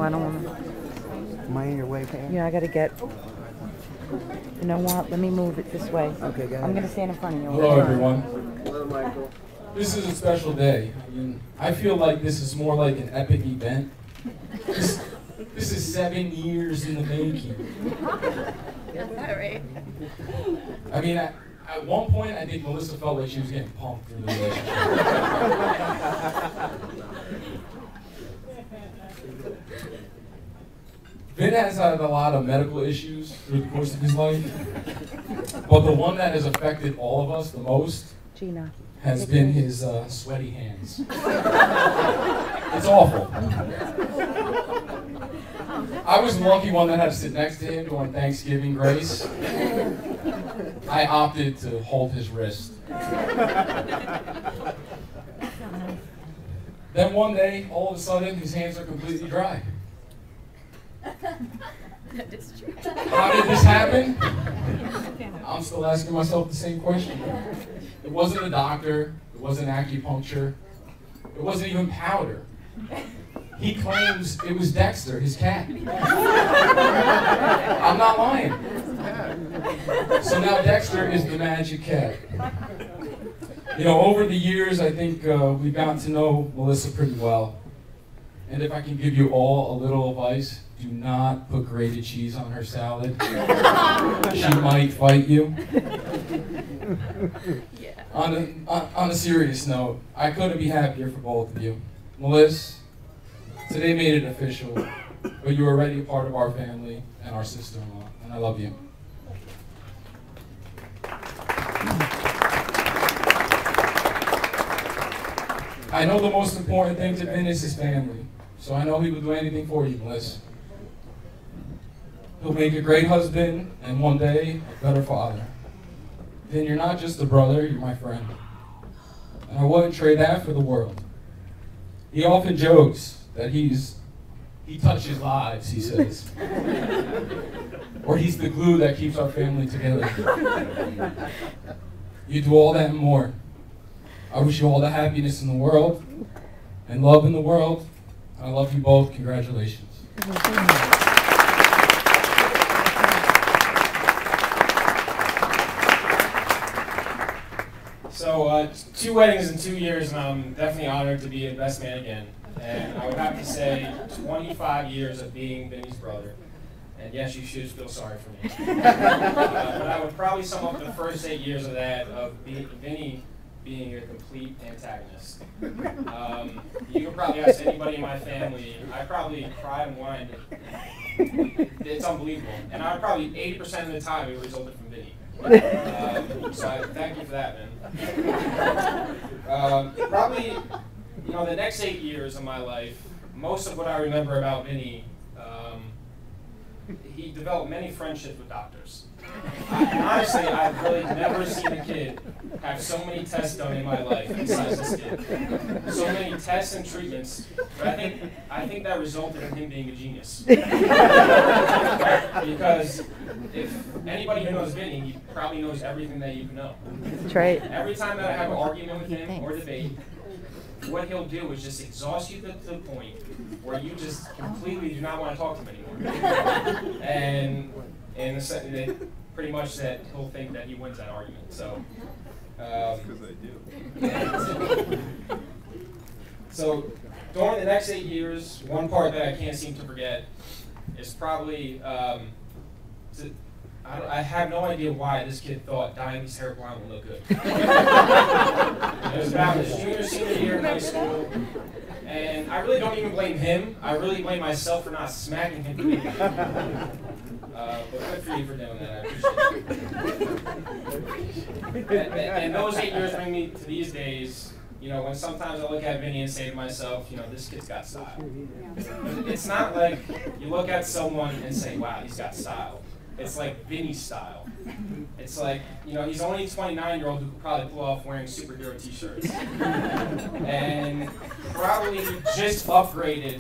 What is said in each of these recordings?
I don't want to. Am I in your way, Pam? Yeah, I got to get. You know what? Let me move it this way. Okay, go ahead. I'm going to stand in front of you. Hello, everyone. Hello, Michael. This is a special day. I feel like this is more like an epic event. This is 7 years in the making. Right. I mean, at one point, I think Melissa felt like she was getting pumped through the relationship. Vin has had a lot of medical issues through the course of his life, but the one that has affected all of us the most Gina. has been his sweaty hands. It's awful. I was the lucky one that had to sit next to him during Thanksgiving grace. I opted to hold his wrist. Then one day, all of a sudden, his hands are completely dry. That is true. How did this happen? I'm still asking myself the same question. It wasn't a doctor, it wasn't acupuncture, it wasn't even powder. He claims it was Dexter, his cat. I'm not lying. So now Dexter is the magic cat. You know, over the years, I think we've gotten to know Melissa pretty well. And if I can give you all a little advice, do not put grated cheese on her salad. She might fight you. Yeah. On a serious note, I couldn't be happier for both of you. Melissa, today made it official, but you are already a part of our family and our sister-in-law, and I love you. I know the most important thing to Vin is his family, so I know he would do anything for you, Melissa. He'll make a great husband, and one day, a better father. Vin, you're not just a brother, you're my friend. And I wouldn't trade that for the world. He often jokes that he touches lives, he says. Or he's the glue that keeps our family together. You do all that and more. I wish you all the happiness in the world and love in the world. I love you both. Congratulations. So 2 weddings in 2 years, and I'm definitely honored to be a best man again. And I would have to say 25 years of being Vinny's brother. And yes, you should feel sorry for me. But I would probably sum up the first 8 years of that of Vinny being a complete antagonist. You can probably ask anybody in my family, I probably cried and whined. It's unbelievable. And I probably 80% of the time it resulted from Vinny. So I thank you for that, man. Probably, you know, the next 8 years of my life, most of what I remember about Vinny, he developed many friendships with doctors. Honestly, I've really never seen a kid have so many tests done in my life besides this kid. So many tests and treatments. But I think that resulted in him being a genius. Because if anybody who knows Vinny, he probably knows everything that you can know. That's right. Every time that I have an argument with him or debate, what he'll do is just exhaust you to the point where you just completely do not want to talk to him anymore. And pretty much that he'll think that he wins that argument. So, Because I do. So during the next 8 years, one part that I can't seem to forget is probably I have no idea why this kid thought dyeing his hair blonde would look good. It was about his senior year in high school, and I really don't even blame him. I really blame myself for not smacking him. But good for you for doing that. I appreciate it. And those 8 years bring me to these days. You know, when sometimes I look at Vinny and say to myself, you know, this kid's got style. It's not like you look at someone and say, wow, he's got style. It's like Vinny's style. It's like, you know, he's only a 29-year-old who could probably pull off wearing superhero t-shirts. And probably just upgraded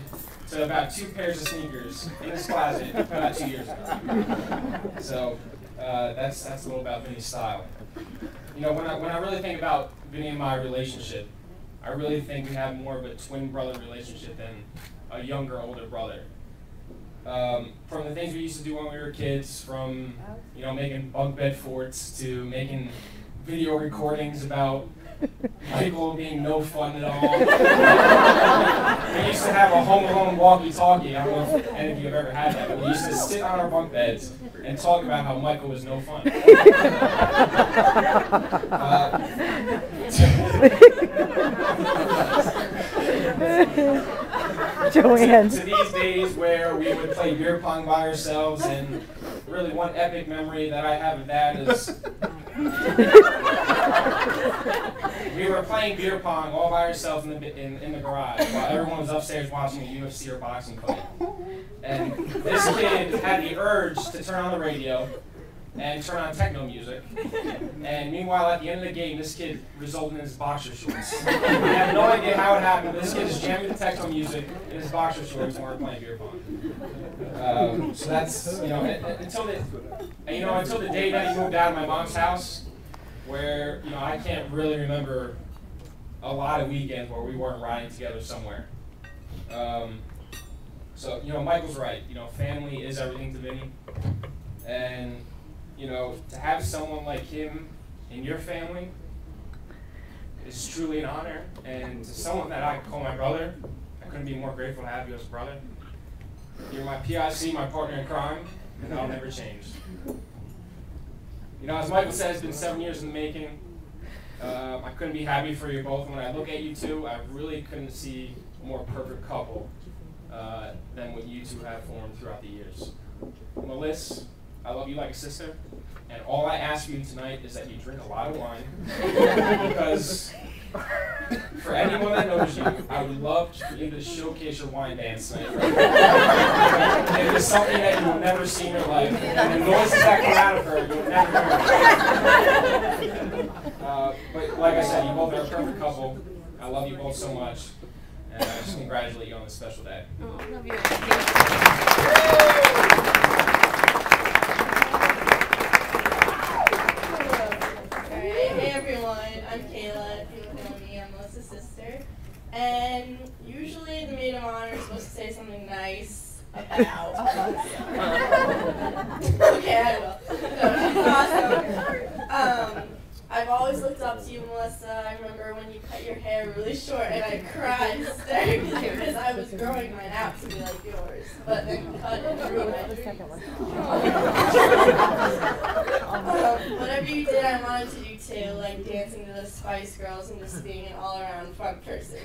to about 2 pairs of sneakers in his closet about 2 years ago. So that's a little about Vinny's style. You know, when I really think about Vinny and my relationship, I really think we have more of a twin brother relationship than a younger, older brother. From the things we used to do when we were kids, from making bunk bed forts to making video recordings about Michael being no fun at all. We used to have a Home Alone walkie-talkie. I don't know if any of you have ever had that, but we used to sit on our bunk beds and talk about how Michael was no fun. Joanne. To these days where we would play beer pong by ourselves, and really one epic memory that I have of that is we were playing beer pong all by ourselves in the garage while everyone was upstairs watching a UFC or boxing fight. And this kid had the urge to turn on the radio and turn on techno music. And meanwhile, at the end of the game, this kid resulted in his boxer shorts. We have no idea how it happened. This kid is jamming the techno music in his boxer shorts while we're playing beer pong. So that's, until the day that he moved out of my mom's house, where, I can't really remember a lot of weekends where we weren't riding together somewhere. So, Michael's right. Family is everything to Vinny. And, to have someone like him in your family is truly an honor. And to someone that I call my brother, I couldn't be more grateful to have you as a brother. You're my PIC, my partner in crime, and that'll never change. As Michael said, it's been 7 years in the making. I couldn't be happy for you both. When I look at you two, I really couldn't see a more perfect couple than what you two have formed throughout the years. Melissa, I love you like a sister, and all I ask you tonight is that you drink a lot of wine, because for anyone that knows you, I would love for you to showcase your wine dance tonight. It is something that you will never see in your life, and the noises that come out of her, you will never hear. But like I said, you both are a perfect couple. I love you both so much, and I just congratulate you on this special day. Oh, I love you. Hey everyone, I'm Kayla. If you don't know me, I'm Melissa's sister. And usually the maid of honor is supposed to say something nice about us. Okay, I will. Awesome. I've always looked up to you, Melissa. I remember when you cut your hair really short and I cried hysterically because I was growing mine out to be like yours. But then you cut and grew my whatever you did, I wanted to do too, like dancing to the Spice Girls and just being an all-around fun person.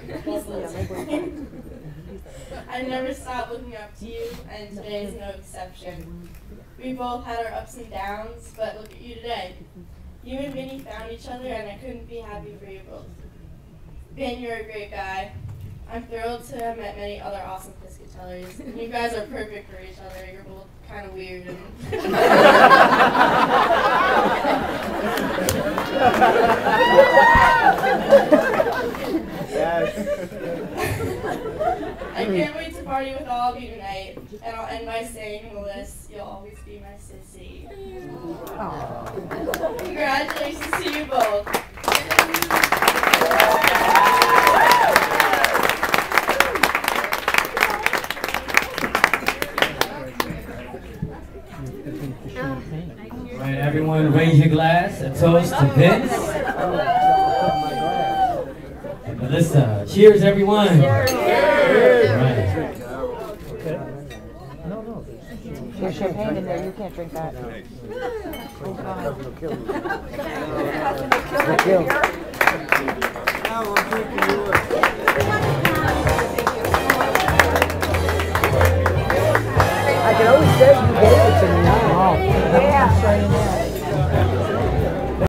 I never stopped looking up to you, and today is no exception. We both had our ups and downs, but look at you today. You and Vinny found each other, and I couldn't be happy for you both. Vin, you're a great guy. I'm thrilled to have met many other awesome Piscatellers. You guys are perfect for each other. You're both kind of weird. I can't wait to party with all of you tonight. And I'll end by saying, Melissa, you'll always be my sissy. Aww. Congratulations to you both. All right, everyone, raise your glass. A toast to Vince and Melissa. Cheers, everyone. Cheers. All right. There's champagne in there. You can't drink that. I can always say you gave it to me now. Yeah.